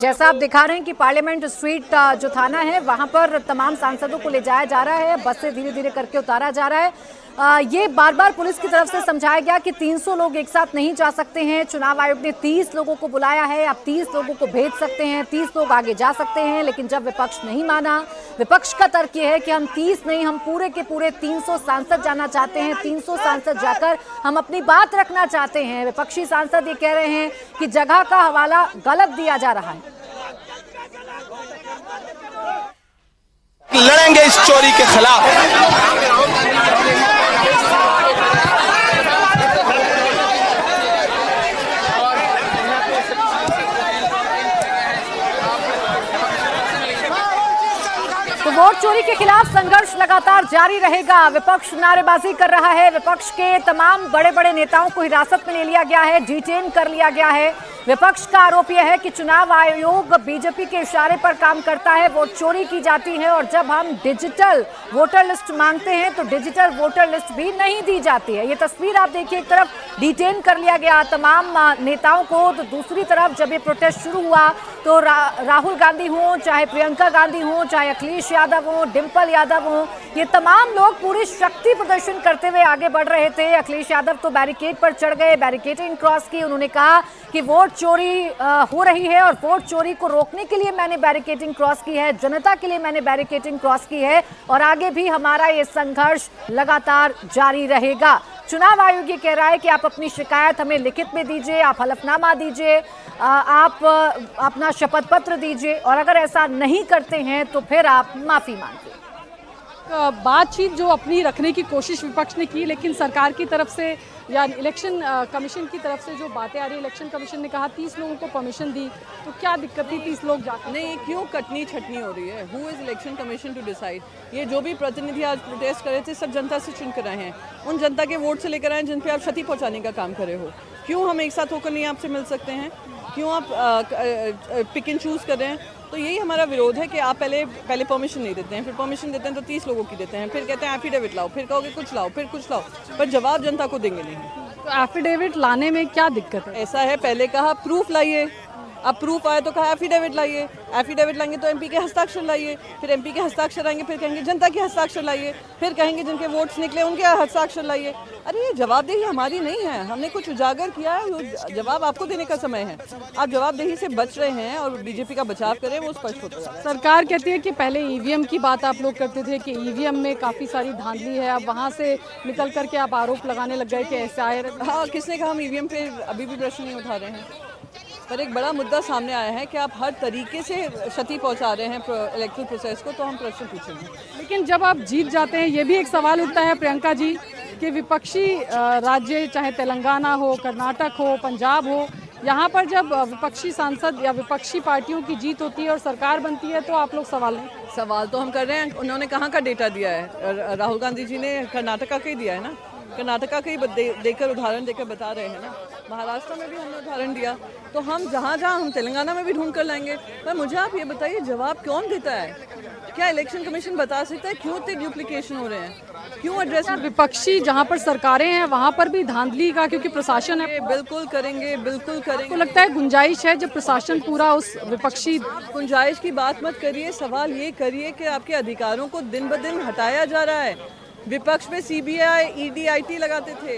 जैसा आप दिखा रहे हैं कि पार्लियामेंट स्ट्रीट जो थाना है वहां पर तमाम सांसदों को ले जाया जा रहा है, बस से धीरे धीरे करके उतारा जा रहा है। ये बार बार पुलिस की तरफ से समझाया गया कि 300 लोग एक साथ नहीं जा सकते हैं। चुनाव आयोग ने 30 लोगों को बुलाया है, आप 30 लोगों को भेज सकते हैं, 30 लोग आगे जा सकते हैं। लेकिन जब विपक्ष नहीं माना, विपक्ष का तर्क ये है कि हम 30 नहीं, हम पूरे के पूरे 300 सांसद जाना चाहते हैं, 300 सांसद जाकर हम अपनी बात रखना चाहते हैं। विपक्षी सांसद ये कह रहे हैं कि जगह का हवाला गलत दिया जा रहा है। लड़ेंगे इस चोरी के खिलाफ। तो वोट चोरी के खिलाफ संघर्ष लगातार जारी रहेगा। विपक्ष नारेबाजी कर रहा है, विपक्ष के तमाम बड़े बड़े नेताओं को हिरासत में ले लिया गया है, डिटेन कर लिया गया है। विपक्ष का आरोप यह है कि चुनाव आयोग बीजेपी के इशारे पर काम करता है, वोट चोरी की जाती है और जब हम डिजिटल वोटर लिस्ट मांगते हैं तो डिजिटल वोटर लिस्ट भी नहीं दी जाती है। ये तस्वीर आप देखिए, एक तरफ डिटेन कर लिया गया तमाम नेताओं को, तो दूसरी तरफ जब ये प्रोटेस्ट शुरू हुआ तो राहुल गांधी हो, चाहे प्रियंका गांधी हो, चाहे अखिलेश यादव हो, डिंपल यादव हो, ये तमाम लोग पूरी शक्ति प्रदर्शन करते हुए आगे बढ़ रहे थे। अखिलेश यादव तो बैरिकेड पर चढ़ गए, बैरिकेडिंग क्रॉस की। उन्होंने कहा कि वोट चोरी हो रही है और वोट चोरी को रोकने के लिए मैंने बैरिकेडिंग क्रॉस की है, जनता के लिए मैंने बैरिकेडिंग क्रॉस की है और आगे भी हमारा ये संघर्ष लगातार जारी रहेगा। चुनाव आयोग ये कह रहा है कि आप अपनी शिकायत हमें लिखित में दीजिए, आप हलफनामा दीजिए, आप अपना शपथ पत्र दीजिए और अगर ऐसा नहीं करते हैं तो फिर आप माफी मांगिए। बातचीत जो अपनी रखने की कोशिश विपक्ष ने की, लेकिन सरकार की तरफ से या इलेक्शन कमीशन की तरफ से जो बातें आ रही है, इलेक्शन कमीशन ने कहा 30 लोगों को परमिशन दी, तो क्या दिक्कत थी 30 लोग जाकर? नहीं, क्यों कटनी छटनी हो रही है? Who is election commission to decide? ये जो भी प्रतिनिधि आज प्रोटेस्ट कर रहे थे सब जनता से चुन कर आए हैं, उन जनता के वोट से लेकर आए जिन पे आप क्षति पहुंचाने का काम करे हो। क्यों हम एक साथ होकर नहीं आपसे मिल सकते हैं? क्यों आप पिक एंड चूज कर रहे हैं? तो यही हमारा विरोध है कि आप पहले परमिशन नहीं देते हैं, फिर परमिशन देते हैं तो 30 लोगों की देते हैं, फिर कहते हैं एफिडेविट लाओ, फिर कहोगे कुछ लाओ, फिर कुछ लाओ, पर जवाब जनता को देंगे नहीं। तो एफिडेविट लाने में क्या दिक्कत है? ऐसा है, पहले कहा प्रूफ लाइए, अब प्रूफ आए तो कहा एफिडेविट लाइए, एफिडेविट लाएंगे तो एमपी के हस्ताक्षर लाइए, फिर एमपी के हस्ताक्षर आएंगे, फिर कहेंगे जनता के हस्ताक्षर लाइए, फिर कहेंगे जिनके वोट्स निकले उनके हस्ताक्षर लाइए। अरे ये जवाबदेही हमारी नहीं है, हमने कुछ उजागर किया है, जवाब आपको देने का समय है। आप जवाबदेही से बच रहे हैं और बीजेपी का बचाव करें, वो स्पष्ट होता है। सरकार कहती है कि पहले ईवीएम की बात आप लोग करते थे कि ईवीएम में काफ़ी सारी धांधली है, अब वहाँ से निकल करके आप आरोप लगाने लग गए कि ऐसा है। हाँ, किसने कहा हम ईवीएम पे अभी भी प्रश्न नहीं उठा रहे हैं? पर एक बड़ा मुद्दा सामने आया है कि आप हर तरीके से क्षति पहुंचा रहे हैं इलेक्ट्रल प्रोसेस को, तो हम प्रश्न पूछेंगे। लेकिन जब आप जीत जाते हैं, ये भी एक सवाल उठता है प्रियंका जी कि विपक्षी राज्य चाहे तेलंगाना हो, कर्नाटक हो, पंजाब हो, यहाँ पर जब विपक्षी सांसद या विपक्षी पार्टियों की जीत होती है और सरकार बनती है तो आप लोग सवाल तो हम कर रहे हैं। उन्होंने कहाँ का डेटा दिया है? राहुल गांधी जी ने कर्नाटका का ही दिया है ना, कर्नाटका का ही देकर उदाहरण देकर बता रहे हैं ना। महाराष्ट्र में भी हमने उदाहरण दिया, तो हम जहाँ हम तेलंगाना में भी ढूंढ कर लाएंगे। पर मुझे आप ये बताइए, जवाब कौन देता है? क्या इलेक्शन कमीशन बता सकता है क्यों इतने डुप्लीकेशन हो रहे हैं? क्यों एड्रेस? विपक्षी जहाँ पर सरकारें हैं वहाँ पर भी धांधली का क्योंकि प्रशासन है। बिल्कुल करेंगे, बिल्कुल करेंगे। तो लगता है गुंजाइश है जब प्रशासन पूरा उस विपक्षी गुंजाइश की बात मत करिए, सवाल ये करिए कि आपके अधिकारों को दिन ब दिन हटाया जा रहा है। विपक्ष में सीबीआई, ईडी, आईटी लगाते थे।